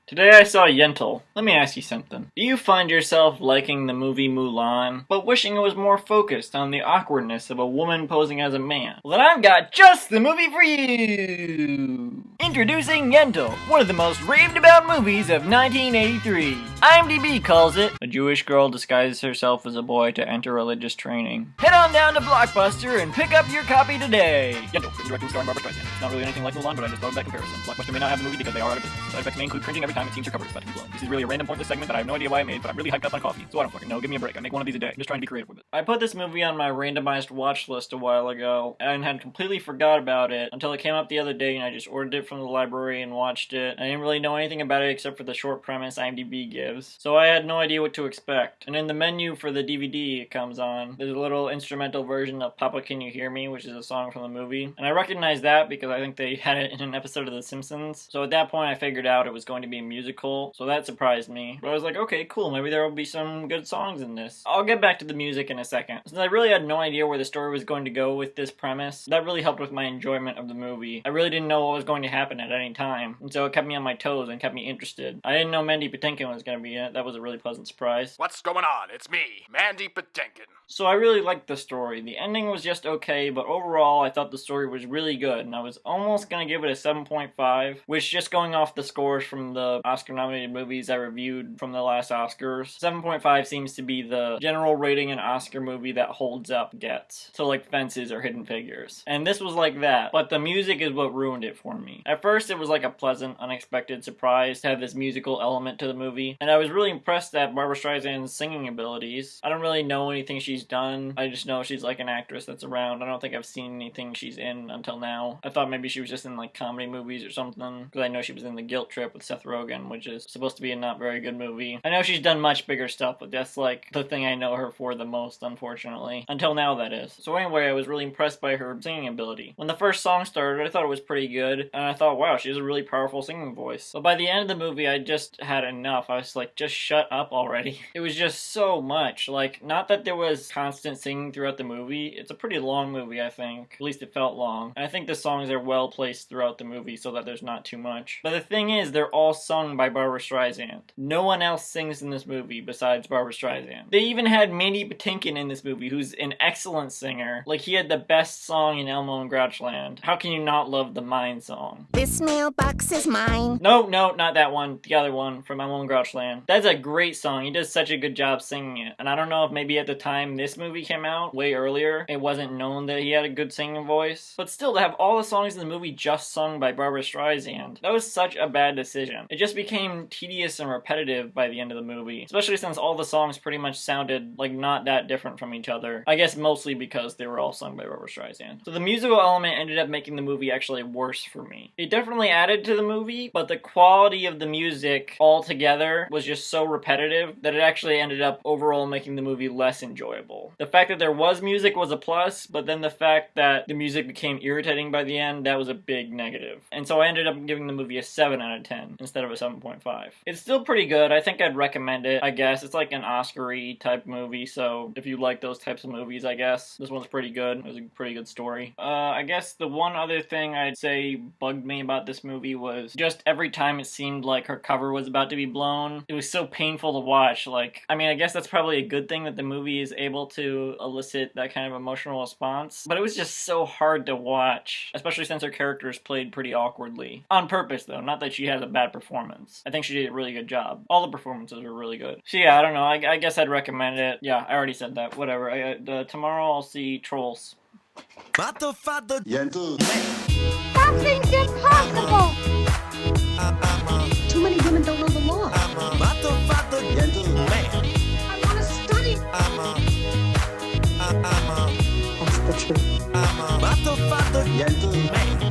Today I saw Yentl. Let me ask you something. Do you find yourself liking the movie Mulan, but wishing it was more focused on the awkwardness of a woman posing as a man? Well, then I've got just the movie for you! Introducing Yentl, one of the most raved about movies of 1983. IMDb calls it a Jewish girl disguises herself as a boy to enter religious training. Head on down to Blockbuster and pick up your copy today. Yentl, written, directed, and starring Barbara Streisand. It's not really anything like Mulan, but I just thought of that comparison. Blockbuster may not have the movie because they are out of business. Side effects may include cringing every time it seems your cover is about to be blown. This is really a random pointless segment that I have no idea why I made, but I'm really hyped up on coffee, so I don't fucking know. Give me a break. I make one of these a day. I'm just trying to be creative with it. I put this movie on my randomized watch list a while ago, and had completely forgot about it until it came up the other day, and I just ordered it from the library and watched it. I didn't really know anything about it except for the short premise IMDb gives, so I had no idea what to expect. And in the menu for the DVD it comes on, there's a little instrumental version of Papa Can You Hear Me, which is a song from the movie. And I recognized that because I think they had it in an episode of The Simpsons. So at that point I figured out it was going to be a musical, so that surprised me. But I was like, okay, cool, maybe there will be some good songs in this. I'll get back to the music in a second. Since I really had no idea where the story was going to go with this premise, that really helped with my enjoyment of the movie. I really didn't know what was going to happen at any time, and so it kept me on my toes and kept me interested. I didn't know Mandy Patinkin was going to be in it. That was a really pleasant surprise. What's going on? It's me, Mandy Patinkin. So I really liked the story. The ending was just okay, but overall I thought the story was really good, and I was almost gonna give it a 7.5, which, just going off the scores from the Oscar-nominated movies I reviewed from the last Oscars, 7.5 seems to be the general rating an Oscar movie that holds up gets. So like Fences or Hidden Figures. And this was like that, but the music is what ruined it for me. At first it was like a pleasant, unexpected surprise to have this musical element to the movie, and I was really impressed at Barbara Streisand's singing abilities. I don't really know anything she's done. I just know she's like an actress that's around. I don't think I've seen anything she's in until now. I thought maybe she was just in like comedy movies or something, because I know she was in The Guilt Trip with Seth Rogen, which is supposed to be a not very good movie. I know she's done much bigger stuff, but that's like the thing I know her for the most, unfortunately. Until now, that is. So anyway, I was really impressed by her singing ability. When the first song started, I thought it was pretty good, and I thought, wow, she has a really powerful singing voice. But by the end of the movie, I just had enough. I was like, just shut up already. It was just so much. Like, not that there was constant singing throughout the movie. It's a pretty long movie, I think. At least it felt long. And I think the songs are well placed throughout the movie so that there's not too much. But the thing is, they're all sung by Barbara Streisand. No one else sings in this movie besides Barbara Streisand. They even had Mandy Patinkin in this movie, who's an excellent singer. Like, he had the best song in Elmo and Grouchland. How can you not love the Mine song? This mailbox is mine. No, not that one. The other one from Elmo and Grouchland. That's a great song. He does such a good job singing it. And I don't know if maybe at the time this movie came out, way earlier, it wasn't known that he had a good singing voice. But still, to have all the songs in the movie just sung by Barbara Streisand, that was such a bad decision. It just became tedious and repetitive by the end of the movie. Especially since all the songs pretty much sounded like not that different from each other. I guess mostly because they were all sung by Barbara Streisand. So the musical element ended up making the movie actually worse for me. It definitely added to the movie, but the quality of the music altogether was just so repetitive that it actually ended up overall making the movie less enjoyable. The fact that there was music was a plus, but then the fact that the music became irritating by the end, that was a big negative. And so I ended up giving the movie a 7 out of 10 instead of a 7.5. It's still pretty good. I think I'd recommend it, I guess. It's like an Oscar-y type movie, so if you like those types of movies, I guess this one's pretty good. It was a pretty good story. I guess the one other thing I'd say bugged me about this movie was just every time it seemed like her cover was about to be blown, it was so painful to watch. Like, I mean, I guess that's probably a good thing that the movie is able to elicit that kind of emotional response, but it was just so hard to watch, especially since her character is played pretty awkwardly. On purpose, though, not that she has a bad performance. I think she did a really good job. All the performances were really good. So yeah, I don't know, I guess I'd recommend it. Yeah, I already said that, whatever. Tomorrow I'll see Trolls. Yentl-man. Nothing's impossible. Too many women don't know the law. Yentl-man. I want to study. That's the truth. Yentl-man.